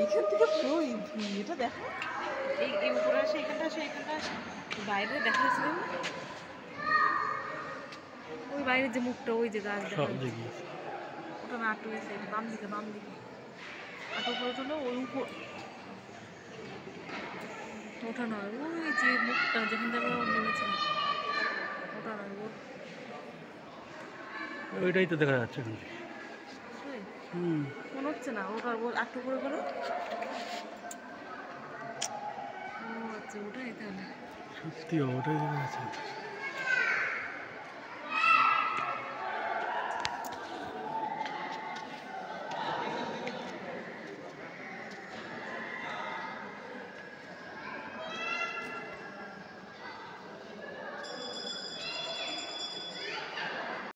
এইখান থেকে পুরো এটা দেখো, এই উপরে আসে, এখানটা আসে, এখানটা আসে, বাইরে দেখা যাচ্ছে ওই বাইরের যে মুখটা, ওই যে গাছ দেখা যাচ্ছে, ওটা না আটকে গেছে, বাম দিকে আটক করে তোলো, ওই উপর ওটা নয়, ওই যে মুখটা যেখান থেকে নেমেছিলাম ওটা নয়, ওইটাই তো দেখা যাচ্ছে। মনে হচ্ছে না ওটা আটটু করে গেল। ও আচ্ছা, ওটাই তাহলে সত্যি ওটাই দেখা যাচ্ছে।